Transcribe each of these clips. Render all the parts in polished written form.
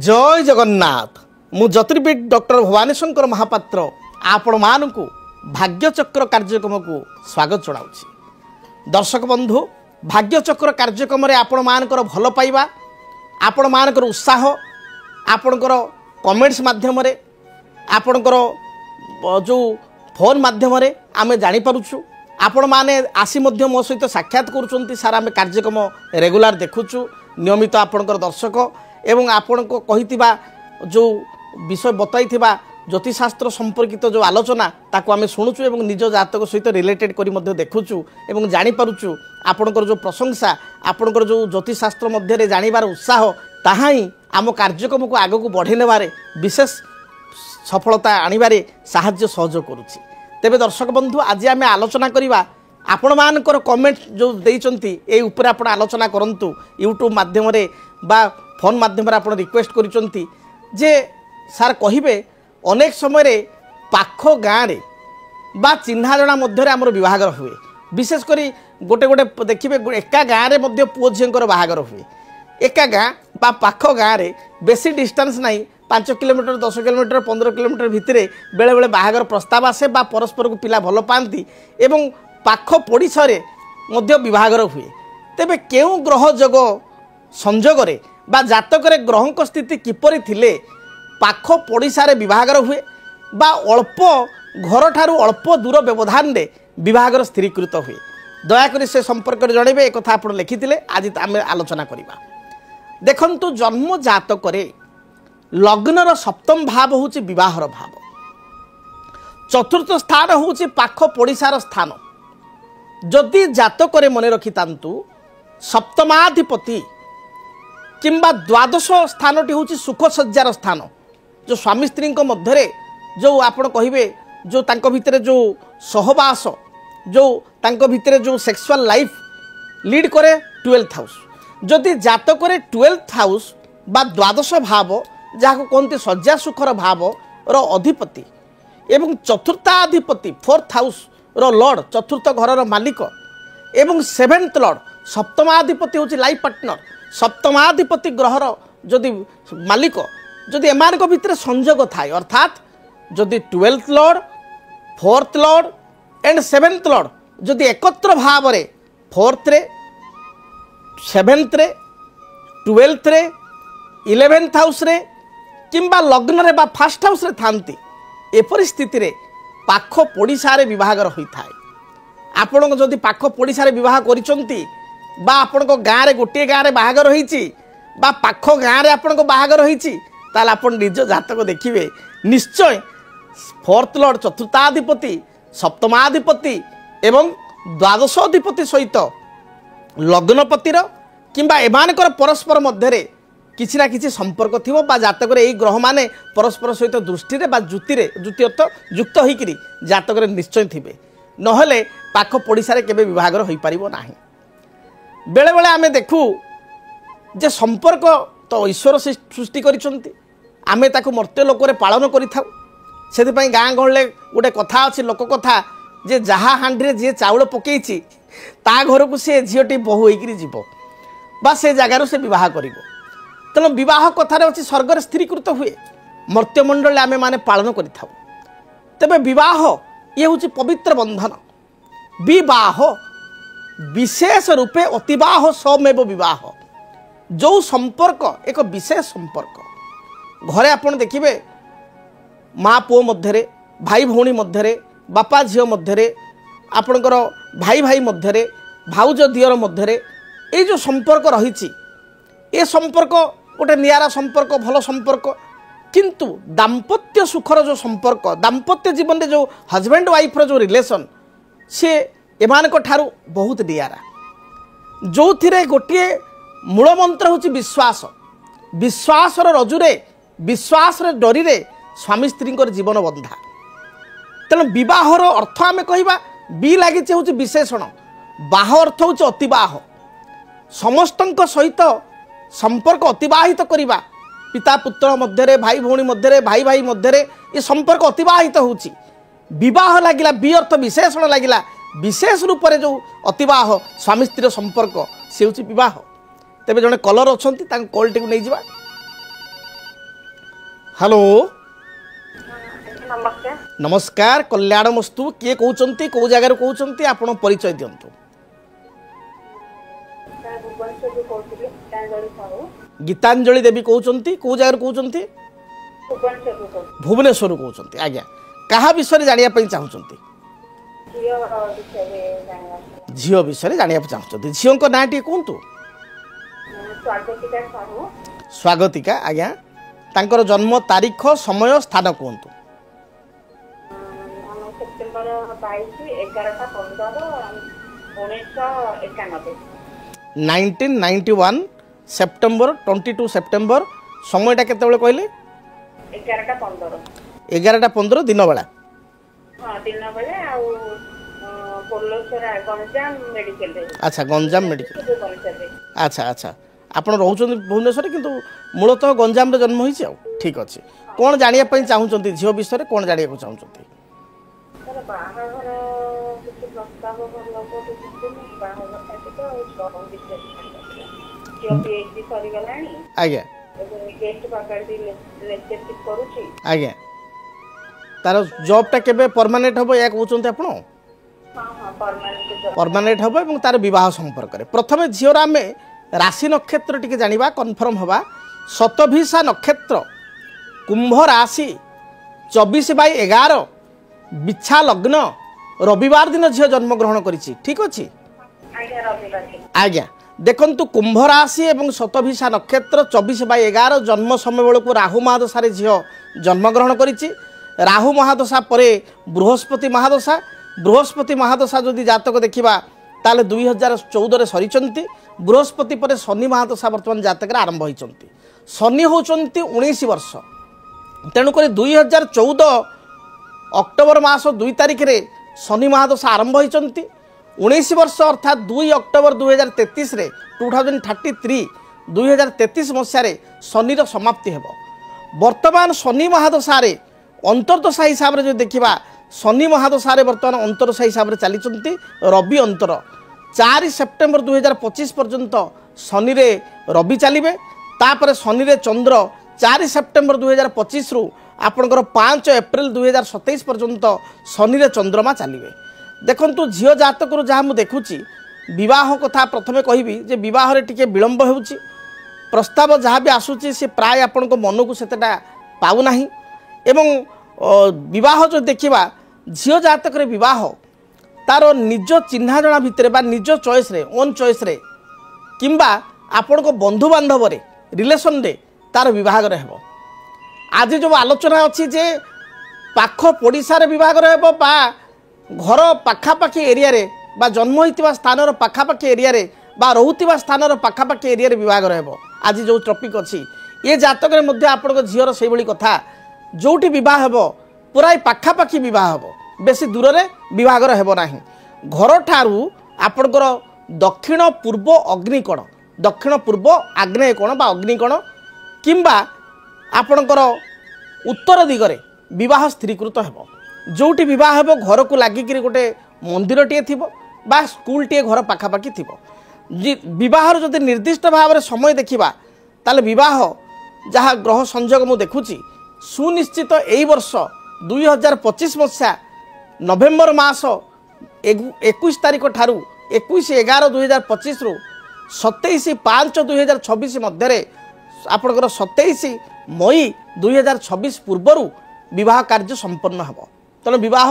जय जगन्नाथ मु ज्योतिर्विद डॉक्टर भवानी शंकर महापात्र आपण मानकु भाग्यचक्र कार्यक्रम को स्वागत जनाऊँगी। दर्शक बंधु भाग्यचक्र कार्यक्रम आपण मानकर भल पाइबा आपण मानकर उत्साह आपणकर कमेंट्स माध्यम आपणकर जो फोन माध्यम आमे जानी पारुछु आपण माने आसी मध्य मो सहित साक्षात करूछंती सारा आमे कार्यक्रम रेगुलर देखुछु नियमित आपणकर दर्शक एवं आपण को कहितिबा जो विषय बताइथिबा ज्योतिषशास्त्र संपर्कित जो आलोचना ताको आमे शुणुछु एवं निज जातक सहित रिलेटेड करी मध्य देखुछु एवं जानि पारुछु आपणकर जो प्रशंसा आपणकर जो ज्योतिषशास्त्र मध्य जानिबार उत्साह ताहा ही आम कार्यक्रम को आगक बढ़े नेबारे विशेष सफलता आनिबारे साहाय्य सहयोग करुछि। तेबे दर्शक बंधु आज आमे आलोचना करिबा आपण मानकर कमेंट जो देइचंती ए ऊपर आपण आलोचना करंतु यूट्यूब माध्यम रे बा फोन माध्यम रे आपण रिक्वेस्ट करिचंती जे सार कहिबे अनेक समय रे पाख गाँ रे बा चिन्हा जणा मध्य रे हमर विवाहगर हुए विशेष करी गोटे गोटे देखिबे एका गाँ रे मध्य पुओ झियंकर बाहागर हुए एका गाँ बा पाख गाँ रे बेसी डिस्टेंस नहीं 5 किलोमीटर 10 किलोमीटर 15 किलोमीटर भितर बेले बेले बाहागर प्रस्ताव आसे बा परस्पर को पिला भल पाती एवं पाख पड़िशा रे मध्य विवाहगर हुए। तेबे केउ ग्रह जोग संजोग रे बा जातक रे ग्रह स्थिति किपरि थिले पाख पड़िशा रे विवाहगर हुए बा अल्प घर ठारू अल्प दूर व्यवधान रे विवाहगर स्थिरीकृत हुए दयाकोरी से संपर्क रे जणेबे एक कथा आपण लिखिथिले आज आमे आलोचना करिबा। देखंतु जन्म जातक रे लग्नर सप्तम भाव होची विवाहर भाव चतुर्थ स्थान होची पाख पड़िशार स्थान जदि जातक रे मने रखितांतु सप्तमाधिपति किंबा द्वादश स्थानटी होची सुख सज्जार स्थान जो स्वामी स्त्री मध्य जो आपण कहिबे जो तांको भितरे जो सहवास जो तांको भितरे जो सेक्सुअल लाइफ लीड करे 12th हाउस जदि जातक रे 12th हाउस बा द्वादश भाव जहाँ कहते शज्या सुखर भाव रो अधिपति एवं चतुर्थाधिपति 4th हाउस रो लॉर्ड चतुर्थ घर मालिक एवं 7th लॉर्ड सप्तमाधिपति होची लाइफ पार्टनर सप्तमाधिपति ग्रहर जदि मालिक जदि एमानक भितर संयोग थाए अर्थात जदि 12th Lord 4th Lord and 7th Lord जदि एकत्र भाव रे 4th रे 7th रे 12th रे 11th हाउस रे किंबा लग्न रे बा फर्स्ट हाउस रे थांती ए परिस्थिति रे पाख पड़िशा रे विवाहगर होई थाए। आपण जदि पाख पड़िशा रे विवाह करिसंती बा आपण को गाँ रे गोटे गाँ रे बाहागर होईची बा पाख गाँ रे आपण को बाहागर होईची ताले आपण निज जातक देखिबे निश्चय 4th लॉर्ड चतुर्थाधिपति सप्तमाधिपति एवं द्वादशाधिपति सहित लग्नपतिर किंबा एमानकर परस्पर मध्य किसी ना किसी संपर्क थिबो बा जातक रे एई ग्रह माने परस्पर सहित दृष्टि रे बा जुति रे जुति अर्थ युक्त होइकरी जातक रे निश्चय थिबे नहले पाख पड़िशा रे केबे विवाहगर होई परिबो नाही। बेले बेले आमे देखू जे संपर्क तो ईश्वर सृष्टि करिसंती आमे ताकू मर्त्य लोक रे पालन करिथाउ सेति पई गाँ गहले गोटे कथा अछि लोक कथा जे जहा हांडी रे जे चाउल पकेइछि ता घर को से झियोटी बहु होइकरी जीवो बा से जगार से विवाह करिवो तेणु विवाह कथार अच्छी स्वर्ग स्थिरीकृत हुए मर्त्यमंडल आमे माने पालन करिथाउ। तेबे विवाह ये हूँ पवित्र बंधन विवाह विशेष रूपे अतिवाह समेव विवाह जो संपर्क एक विशेष संपर्क घरे आपण देखिबे माँ पुओ मध्य भाई भौणी मध्य बापा झील मध्य आपणकर भाई भाई मध्य भाउज दियर मध्य ये जो संपर्क रही ए संपर्क गोटे नियारा संपर्क भल संपर्क किंतु दाम्पत्य सुखर जो संपर्क दाम्पत्य जीवन में जो हजबैंड वाइफ रो जो रिलेशन से एमानक ठारू बहुत नियारा जो थिरे गोटे मूल मंत्र होची विश्वास विश्वासर रजुरे विश्वास डरी रे स्वामी स्त्री जीवन बंधा तेणु विवाहर अर्थ आमे कहिबा बी लागिचे होची विशेषण बाह अर्थ होची अतिबाह समस्तंक सहित संपर्क अतिवाहित करिबा पिता पुत्र मध्य भाई भौणी मध्य भाई भाई मध्य ये संपर्क अतिवाहित होची विवाह लागिला बी अर्थ विशेषण लागिला विशेष रूप से जो अतिवाह स्वामी स्त्री संपर्क से होची विवाह। तेबे जने कलर अछंती तांग कॉल टी नै जिबा हेलो नमस्कार। नमस्कार कल्याणमस्तु किए कहते कौ जगार कहते आप परिचय दिंतु गीतांजलि देवी कहते कौ जगार कहते भुवनेश्वर कहते आज्ञा क्या विषय जानापी चाहते झील विषय जाना चाहते झील को ना टे कहतु स्वागतिका आज्ञा तांकर जन्म तारीख समय स्थान कहतु सेप्टेम्बर 1991 सेप्टेम्बर 22 सेप्टेम्बर समयटा केतबेले कहले 11:15 दिन बेला अच्छा गंजाम मेडिकल अच्छा अच्छा आपण रोचन भुवनेश्वर किंतु मूलतः गंजाम रे जन्म होईछि आ ठीक अछि कोन जानिया पई चाहुचंती झियो विषय कोन जानिया को चाहुचंती आज्ञा आज्ञा तार जॉबटा केबे परमानेंट हबो या कहउचंती आपण परमानेंट हबो एवं तार विवाह संपर्क रे प्रथमे झियोर आमे राशि नक्षत्र टिके जानिबा कन्फर्म हवा शतभिषा नक्षत्र कुंभ राशि 24/11 बिछा लग्न रविवार दिन झियो जन्म ग्रहण करिछि ठीक अछि आज्ञा देखंतु कुंभ राशि एवं शतभिषा नक्षत्र 24/11 जन्म समय बेलू राहु महादशा झियो जन्म ग्रहण करिछि राहु महादशा परे बृहस्पति महादशा जदि जातक देखिबा ताले 2014 सरीचंती बृहस्पति पर शनि महादशा वर्तमान जातक आरंभ होइचंती शनि होचंती 19 वर्ष तेणुक 2014 अक्टोबर मास 2 तारिख रे शनि महादशा आरंभ होइचंती 19 वर्ष अर्थात 2 अक्टोबर 2033 रे 2033 मसीह रे शनि रो समाप्ति हेबो वर्तमान शनि महादशा रे अंतर्दशा हिसाब रे जो देखिबा शनि महादशा रे वर्तमान अंतर्दशा हिसाब रे चलीचंती रवि अंतर 4 सेप्टेम्बर 2025 पर्यंत शनि रे रवि चलिबे तापर शनि रे चंद्र 4 सेप्टेम्बर 2025 रु आपनकर 5 एप्रिल 2027 पर्यंत शनि रे चंद्रमा चलिबे देखंतु झियो जातक रु जहा मु देखुची विवाह कथा प्रथमे कहिबी जे विवाह रे टिके विलंब हेउची प्रस्ताव जहा भी आसुची से प्राय आपनको मन को सेतेटा पाउ नाही एवं विवाह जो देखिबा झियो जातक रे विवाह तार निज चिन्हा जना भितरे बा निज चॉइस रे ओन चॉइस रे किंबा आपण को बंधु बांधव रे रिलेशन रे तार विवाह रे हेबो आज जो आलोचना अछि जे पाख पड़िसा रे विवाह रे हेबो बा घर पाखापाखी एरिया रे बा जन्म होइतिबा स्थान रो पाखापाखी एरिया रे बा रहुतिबा स्थान रो पाखापाखी एरिया रे विवाह रे हेबो आज जो टॉपिक अछि ये जातक रे मध्ये आपण को झियो रो सेहि बळी कथा जोटी विवाह हेबो पुराई पाखापाखी विवाह हेबो बेसी दूर रे विवाह हेबो नाही घर ठारू आपणकर दक्षिण पूर्व अग्निकोण दक्षिण पूर्व आग्नेय कोण बा अग्निकोण किंबा आपणकर उत्तर दिगरे विवाह स्थिरीकृत हेबो जोटी विवाह हेबो घर को लागिक गोटे मंदिर टे थिबो बा स्कूल टे घर पाखापाखी थिबो विवाह जदि निर्दिष्ट भाव में समय देखिबा ताले विवाह जहाँ ग्रह संयोग मु देखुची सुनिश्चित एई वर्ष 2025 मसीहा नवेम्बर मास 21 तारिख ठारू 21/11/2025 रु 27/5/2026 मध्य आपणकर 27 मई 2026 पूर्व विवाह कार्य संपन्न हेबो तेणु विवाह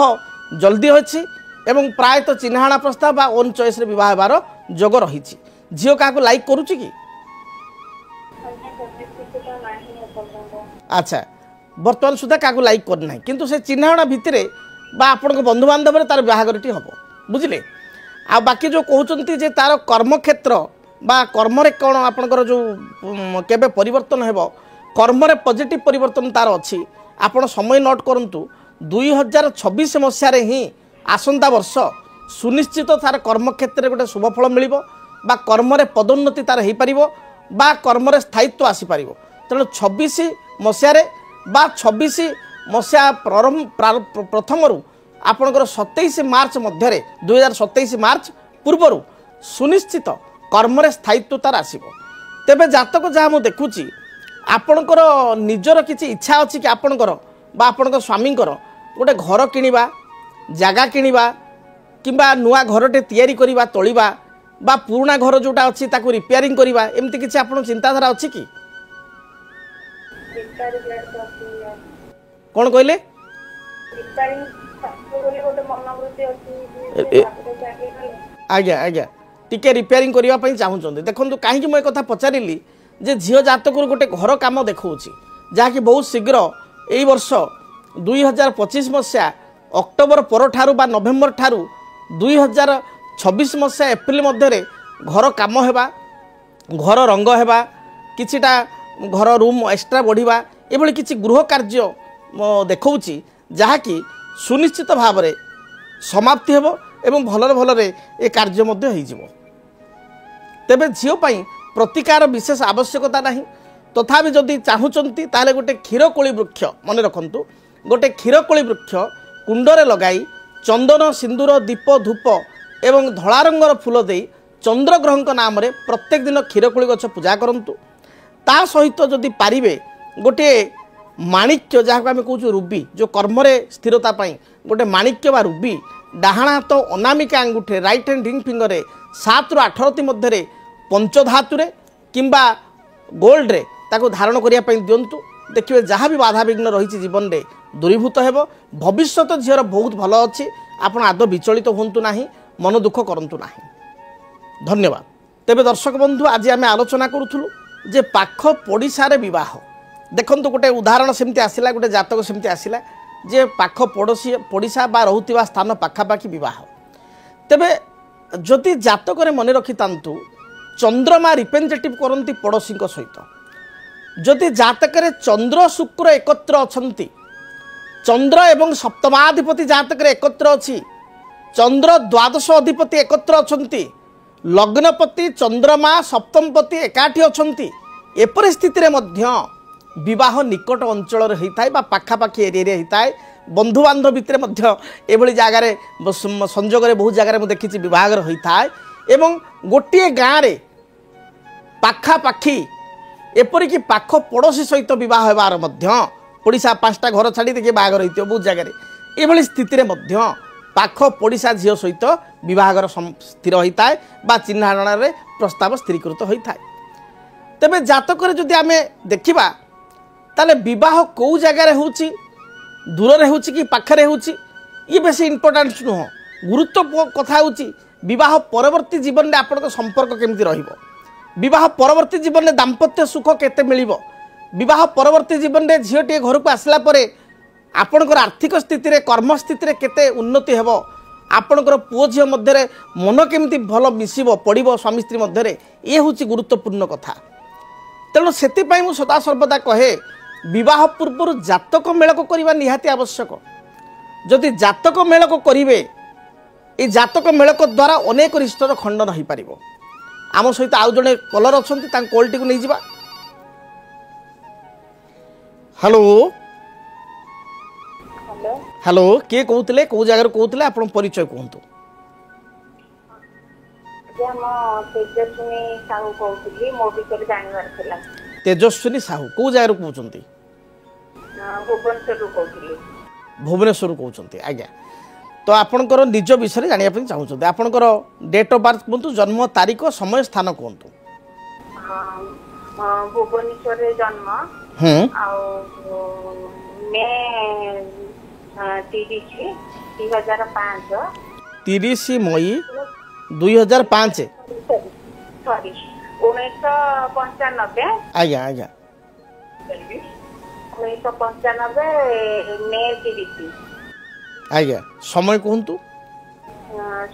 जल्दी होछि एवं प्रायतः चिन्हाणा प्रस्ताव बा ओन चॉइस रे विवाह हेबार जोग रहिछि झियो काको लाइक करूछि कि अच्छा बर्तमान सुधा काको लाइक करना किंतु से चिन्हाणा भितरे बा आपण बंधु बांधव तार बाहागरटी हम बुझिले आ बाकी जो कहते जे तार कर्मक्षेत्र बा कर्म रे कौन आपणकर जो केबे परिवर्तन हेबो कर्म रे पॉजिटिव परिवर्तन तार अछि आपण समय नोट करंतु 2026 मसीह रे ही आसंता वर्ष सुनिश्चित तार कर्मक्षेत्र गोटे शुभफल मिलिबो बा कर्म रे पदोन्नति तार हेई परिबो बा कर्म रे स्थायित्व आसी परिबो तेणु 26 मसीह रे बा 26 मसीहा प्रथम आपणकर 27 मार्च मध्य 2027 मार्च पूर्व सुनिश्चित कर्म रे स्थायित्व तार आसीबो तेबे जातक जहाँ मु देखुची आपणकर निजर किसी इच्छा अच्छी कि आपणकर बा आपणकर स्वामींकर गोटे घर किनिबा जगह किनिबा किंबा नुआ घरटे तैयारी करिबा तोलिबा बा पुराना घर जोटा अच्छी ताकू रिपेयरिंग करिबा एमती किसी आपन चिंताधारा अच्छी कि कौन कहले आज्ञा आज्ञा टिके रिपेयरिंग करने चाहूँगी देखो कहीं मुझे कथा पचारि जे झील जातक गोटे घर कम देखा जहाँकि बहुत शीघ्र यही वर्ष 2025 मसीहा अक्टोबर पर ठारू बा नवेम्बर ठारू 2026 मसीहा एप्रिल मध्य घर कम होगा घर रंग होगा किछिटा घर रूम एक्सट्रा बढ़िबा एभली किछि गृह कार्य देखौछि जहाँकि सुनिश्चित भाव में समाप्ति हेबो एवं भलरे भलरे ए कार्य मध्य होई जिवो। तेबे झील पाई प्रतिकार विशेष आवश्यकता नहीं तथापि जदि चाहूचंती ताले गोटे क्षीरकोली वृक्ष मन रखंतु गोटे क्षीरकोली वृक्ष कुंडरे लगाई चंदन सिंदूर दीप धूप एवं धला रंगर फूल दे चंद्रग्रह नाम रे प्रत्येक दिन क्षीरकोली गछ पूजा करंतु। ता सहित जदि पारिबे गोटे माणिक्य जहाँ आम कहूँ रुबी जो कर्म स्थिरता पाई गोटे माणिक्य बा रुबी डाहाण हाथ अनामिका अंगूठे राइट हैंड रिंग फिंगर 7 ରୁ 8 राति मध्य पंचधातुरे किंबा गोल्ड रे ताको धारण करिया पई दियंतु देखिए जहाँ भी बाधा विघ्न रही जीवन में दूरीभूत हेबो। भविष्य झीर बहुत भल अच्छी आपण आदौ विचलित होंतु नाही मन दुख करंतु नाही। धन्यवाद। तेबे दर्शक बंधु आज आम आलोचना करूथुलु जे पाख पड़िशारे विवाह देखंतु गोटे उदाहरण सेमती आसिला गोटे जातक सेमती आसिला जे पाख पड़ोसी पड़िशा बा रहुतिबा स्थान पाखापाखि विवाह तेबे जदि जातक मन रखि तांतु चंद्रमा रिप्रेजेंटेटिव करती पड़ोसी सहित जदि जातक चंद्र शुक्र एकत्र अछंती चंद्र एवं सप्तमाधिपति जातक एकत्र अच्छी चंद्र द्वादश अधिपति एकत्र अछंती लग्नपति चंद्रमा सप्तमपति एकाठी अछंती एपरि स्थिति मध्य विवाह निकट अंचल होता है पाखापाखि एरिया होता है बंधु बांधव भितर एभली जगार संजोग बहुत जगार देखी विवाह होता है एवं गोटे गाँव में पाखापाखि एपरिक पाख पड़ोशी सहित विवाह होबार पड़िशा 5टा घर छाड़ी देखिए बाहागर होती बहुत जगह ये स्थिति पाख पड़िशा झील सहित विवाहर स्थिर होता है बा चिन्हाण प्रस्ताव स्थिरीकृत होता है। तेबे जातक जदि आम देखा ताले विवाह कौ जगार होची दूर होची कि पाखरे होची ये बेसी इंपोर्टेंट नुह गुरुत्व कथा होची विवाह परवर्ती जीवन में आपन संपर्क केमती रहिबो विवाह परवर्ती जीवन में दाम्पत्य सुख केते मिलिबो विवाह परवर्ती जीवन में झीलटे घर को आसला परे आपणकर आर्थिक स्थिति कर्म स्थिति केते उन्नति हेबो आपणकर पुओ झील मध्य मन केमती भल मिसिबो पड़िबो स्वामी स्त्री मध्य ये होची गुरुत्वपूर्ण कथा। तेणु से सदा सर्वदा कहे विवाह पूर्व जातक मेलक करने निहाती आवश्यक जदि जातक मेलक करेंगे ये जातक मेलक द्वारा अनेक रिश्तर खंडन हो पार। आम सहित आउ जड़े कलर अच्छा कॉल टी को नहीं जा। हेलो हेलो किए कहते कौ जगार कहते आप परिचय कहतु। तेजस्विनी साहू कौ जगार कहते भुवनेश्वर कहते आज्ञा तो आपणकर निज विषय जानापी चाहते आपणकर डेट ऑफ बर्थ कहतु जन्म तारीख समय स्थान कहतु। भुवनेश्वर जन्म मे 30 मई 2005 सॉरी 1995 आज्ञा आज्ञा 1995 मे 30 आज्ञा समय कहतु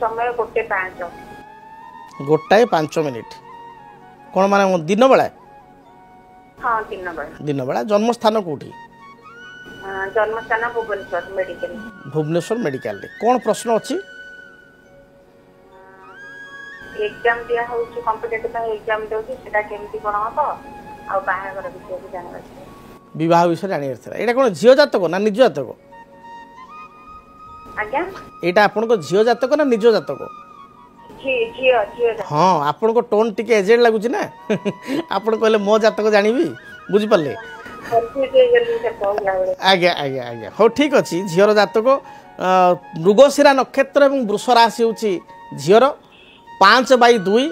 समय 1:05 मिनिट कौन माने दिन बेला। हाँ दिन बेला जन्म स्थान कौटी जन्म स्थान भुवनेश्वर मेडिकल भुवनेश्वर मेडिकल कौन प्रश्न अच्छी एग्जाम दिया होची कॉम्पिटिटिव पे एग्जाम देउची सेटा केमती कोन हो आ बाहागर विषय को जानबा विवाह विषय जानि रहथरा एटा कोन झियो जातक ना निज जातक आज्ञा एटा आपन को झियो जातक ना निज जातक झियो हाँ आपन को टोन टिके एजेड लागुची ना आपन कहले मो जातक जानिबी बुझिपारे आज्ञा आज्ञा आज्ञा हो ठीक अच्छे झीर जातक मृगशिरा नक्षत्र और वृष राशि हूँ झीर 5/2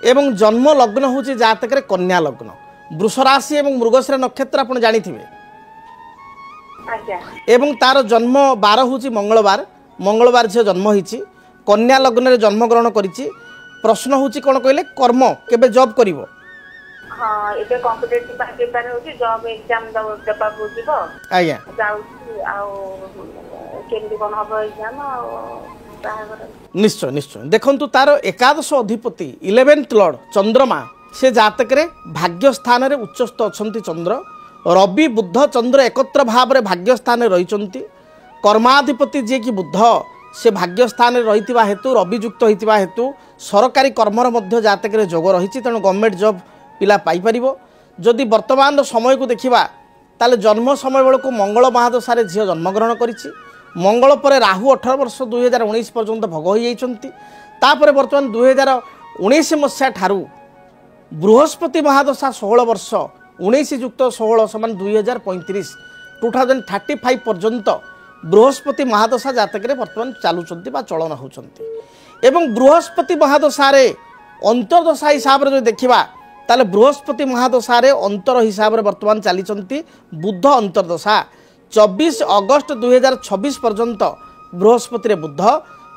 एवं जन्म लग्न हूँ जातक कन्या लग्न वृष राशि और मृगशिरा नक्षत्र आप जानी एवं तार जन्म बार हूँ मंगलवार मंगलवार झील जन्म होती कन्या लग्न में जन्मग्रहण करिछि प्रश्न हूँ कौन कहले कर्म केबे जॉब करिवो हाँ एबे कॉम्पिटिटिव ପାଇଁ प्रिपेयर होची जॉब एग्जाम देबाकू जीवो आज्ञा जाउची आ केमती कोन हबो एग्जाम आ निश्चय निश्चय देखंतु तार एकादश अधिपति 11th लॉर्ड चंद्रमा से जातक रे भाग्य स्थान रे उच्चस्थ अछंती चंद्र रवि बुध चंद्र एकत्र भाव रे भाग्य स्थान रे रहिचंती कर्माधिपति जे कि बुध से भाग्य स्थान रे रहितिबा हेतु रवियुक्त होइतिबा हेतु सरकारी कर्मर मध्य जातक रे जोग रहिछि तेणु गवर्नमेंट जॉब पिला पाई परिबो जदि वर्तमान समय को देखिबा ताले जन्म समय बेलू मंगल महादशा झील जन्मग्रहण करिछि मंगल पर राहु 18 वर्ष 2019 पर्यंत भोग हो जाइछंती तापर वर्तमान 2019 मसीहा ठारू बृहस्पति महादशा 16 वर्ष 19 युक्त 16 समान 2035 2035 पर्यंत बृहस्पति महादशा जातक रे वर्तमान चालुचंती बा चलन होचंती एवं बृहस्पति महादशा रे अंतर्दशा हिसाब रे जो देखिबा ताले बृहस्पति महादशा रे अंतर हिसाब रे वर्तमान चलीचंती बुध अंतर्दशा 24 अगस्त 2026 पर्यंत बृहस्पति रे बुध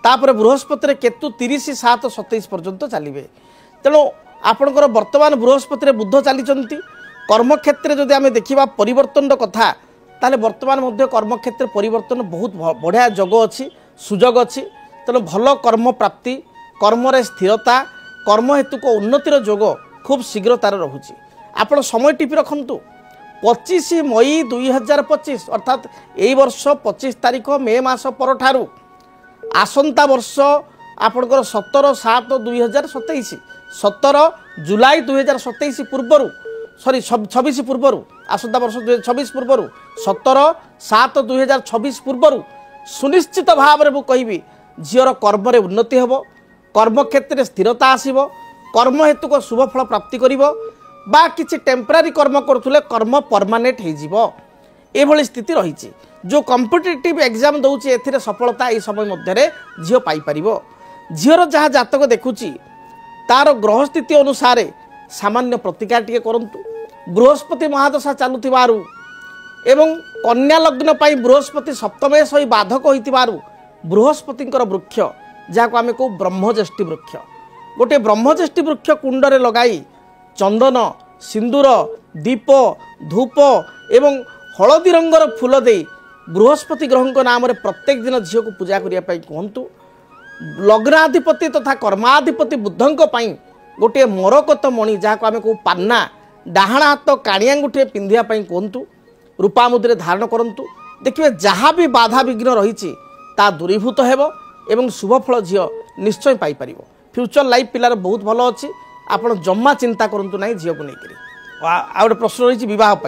तापर बृहस्पति रे केतु 30/7/27 पर्यंत चलिबे तेणु आपणकर वर्तमान बृहस्पति रे बुध चलीचंती कर्मक्षेत्र जदि आमे देखिबा परिवर्तन कथा ताले वर्तमान मध्य कर्मक्षेत्र परिवर्तन बहुत बढ़िया जोग अच्छी सुजोग अच्छी तेणु भल कर्म प्राप्ति कर्म स्थिरता कर्म हेतु को उन्नतिर जोग खूब शीघ्र तार रहुची आपण समय टिपि रखंतु 25 मई 2025 अर्थात यही वर्ष 25 तारीख मे मास पर ठारू आसंता वर्ष आपणकर 17/7/2027 17 जुलाई 2027 पूर्वर सॉरी 26 पूर्वर आसंता वर्ष 2026 पूर्वर 17/7/2026 पूर्वर सुनिश्चित भाव में कहबी झीर कर्म उन्नति हेब कर्मक्षेत्र स्थिरता आसब कर्म हेतु को शुभ फल प्राप्ति करिवो बा किछि टेम्परारी कर्म करथुले कर्म परमानेंट होइजिवो स्थिति रही जो कॉम्पिटिटिव एग्जाम दउछि एथिरे सफलता ए समय मध्य झील पाई परिवो झीर जहाँ जातक देखुची तार ग्रह स्थिति अनुसार सामान्य प्रतिकार टिके करंतु बृहस्पति महादशा चालुथिबारु एवं कन्या लग्न पाई बृहस्पति सप्तमे सही बाधक होइतिबारु बृहस्पतिंकर वृक्ष जहाँ आमे को ब्रह्मज्येष्ठी वृक्ष गोटे ब्रह्मज्येष्ठी वृक्ष कुंडरे लगाई चंदन सिंदूर दीप धूप एवं हलदी रंगर फूल दे बृहस्पति ग्रह नाम प्रत्येक दिन झील को पूजा करने कहतु लग्नाधिपति तथा कर्माधिपति बुद्धों गोटे मरकत मणि जहाँ आम कहू पान्ना डाहाण हाथ काणियांगुठी पिंधापी कहतु रूपा मुद्रे धारण करूँ देखिए जहाँ भी बाधा विघ्न रही दूरीभूत हेब एवं शुभफल झील निश्चय पाइपर फ्यूचर लाइफ पिलार बहुत भल अच्छी आपड़ जम्मा चिंता करूँ ना झील को लेकर आ गोटे प्रश्न रही बहुत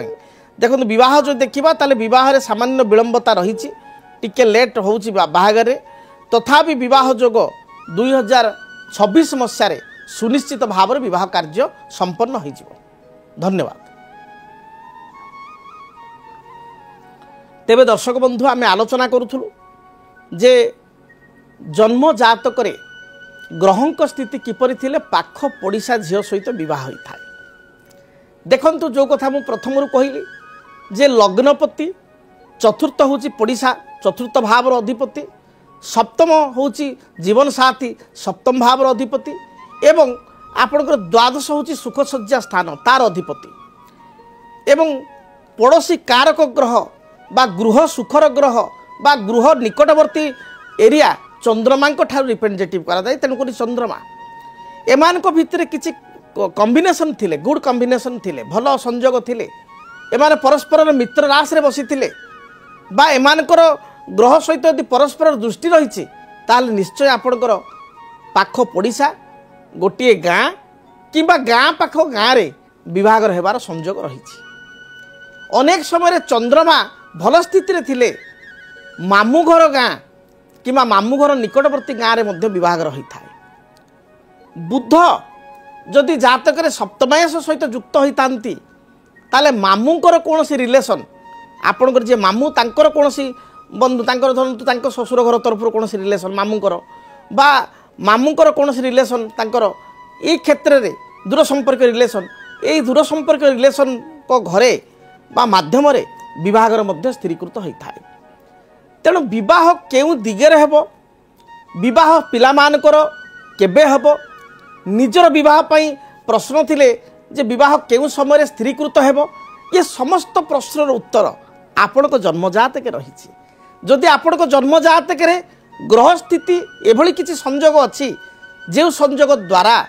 देखो बहुत जो देखा ताले बहुत सामान्य विलंबता रही टिके लेट हो बाहागर तथापि विवाह जोग 2026 मसीह सुनिश्चित भाव में विवाह कार्य संपन्न हो धन्यवाद। तेबे दर्शक बंधु आम आलोचना करूँ जे जन्म जातक ग्रहों स्थिति किपरि थिले पाख पड़िशा झील सहित विवाह होता है। देखंतु जो कथा मु प्रथम कहली जे लग्नपति चतुर्थ हूँ पड़िशा चतुर्थ भावर अधिपति सप्तम हूँ जीवन साथी सप्तम भावर अधिपति एवं आपणकर द्वादश हूँ सुखसज्जा स्थान तार अधिपति एवं पड़ोशी कारक ग्रह बा गृह सुखर ग्रह बा गृह निकटवर्ती एरिया चंद्रमा रिप्रेजेंटेटिव कराए तेणुक चंद्रमा एमान भितर किसी कॉम्बिनेशन थिले गुड कॉम्बिनेशन थिले भल संयोग थिले एमाने परस्पर मित्र रास रे बसी थिले बा एमानकर ग्रह सहित यदि परस्पर दृष्टि रही ताल निश्चय आपणकर पाख पड़िशा गोटे गाँ किंबा गाँ पाख गाँव रे विभागर हेबार संयोग रही अनेक समय चंद्रमा भल स्थिति थिले मामू घर गाँ किंबा मामू घर निकटवर्ती गाँव में विभागर होता है। बुध जदि जातक सप्तमायस सहित युक्त होता ताले मामूंकर कौन रिलेसन आपणकर जे मामू तांकर कौन बंधु तांकर धरतु तांकर ससुर घर तरफ कौन रिलेसन मामूंकर बा मामूंकर कौन रिलेसन तांकर ए क्षेत्र में दूर संपर्क रिलेसन यही दूर संपर्क रिलेसन को घरे बा माध्यम विवाहर मध्य स्थिरीकृत होता है। तेणु विवाह केउ दिगरे हेबो विवाह पिलामानकर केबे हेबो निजर विवाह पई प्रश्न थिले जे विवाह केउ समय स्थिरीकृत हेबो ये समस्त प्रश्नर उत्तर आपण को जन्मजात के रही। जदि आपण को जन्मजात के ग्रह स्थिति एभली किछि संयोग अछि जे संयोग द्वारा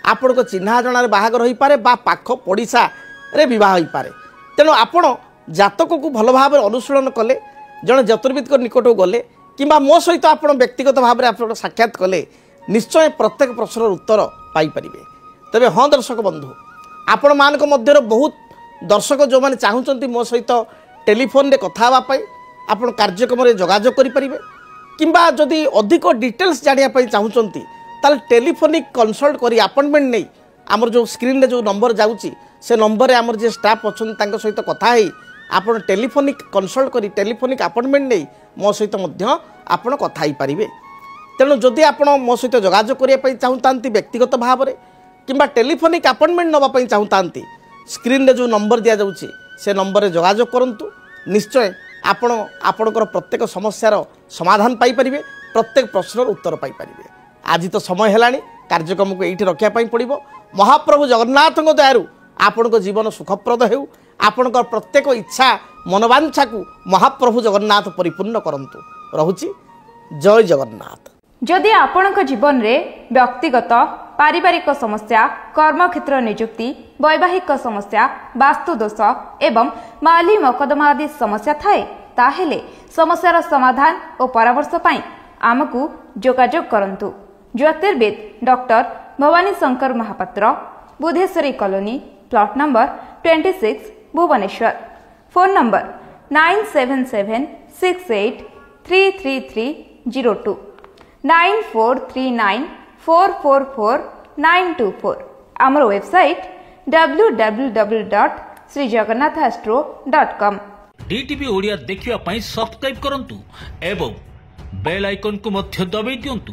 आपण को चिन्हा जणार बाहागर होई पारे बा पाख पड़िसा रे विवाह होई पारे। तेणु आपण जातक को भल भाव अनुशीलन कले जड़े ज्योतिर्विद निकट गले किंबा मो सहित आप व्यक्तिगत भाव में आप साक्षात कले निश्चय प्रत्येक प्रश्नर उत्तर पाइपर। तेरे हाँ दर्शक बंधु आपण मान मध्य बहुत दर्शक जो मैंने चाहूँगी मो सहित टेलीफोन रे कथा आप कार्यक्रम जोगाजोग करें किंबा जदि अधिक डिटेल्स जानापी चाहूँगी ताल टेलीफोनिक कनसल्ट कर अपॉइंटमेंट नहीं आमर जो स्क्रीन रे जो नंबर जाऊँगी से नंबर आमर जे स्टाफ अच्छा सहित कथा आप टेलीफोनिक कनसल्ट कर टेलीफोनिक अपॉइंटमेंट नहीं मो सहित आप कथा पारे। तेणु जदि आप मो सहित जोगाजोग करने चाहूँ व्यक्तिगत भाव में किंबा टेलीफोनिक अपॉइंटमेंट नापी चाहूँ स्क्रीन रे जो नंबर दि जाऊँगी से नंबर रे जोगाजोग करूँ निश्चय आपणकर प्रत्येक समस्यार समाधान पाइपर प्रत्येक प्रश्नर उत्तर पाइपर। आज तो समय है कार्यक्रम को ये रखापी पड़ो महाप्रभु जगन्नाथ दयारू आपण को जीवन सुखप्रद हो आपण प्रत्येक इच्छा मनोवांछा को महाप्रभु जगन्नाथ परिपूर्ण करंतु। रहुची जय जगन्नाथ। जदि आपणक जीवन रे व्यक्तिगत पारिवारिक समस्या कर्मक्षेत्र नियुक्ति वैवाहिक समस्या वास्तुदोष एवं माली मकदमा आदि समस्या थाए ताहेले समस्यार समाधान और परामर्श पाई आमकु जोगाजोग करंतु। ज्योतिर्विद doctor Bhabani Shankar Mahapatra Budheswari colony plot number 26 Bhubaneswar. Phone number 9776833302 9439444924। आमर वेबसाइट www.srijagannathastro.com। डीटीवी ओडिया देखिवा पई सब्सक्राइब करंतु एवं बेल आइकन को मध्य दबाई दियंतु।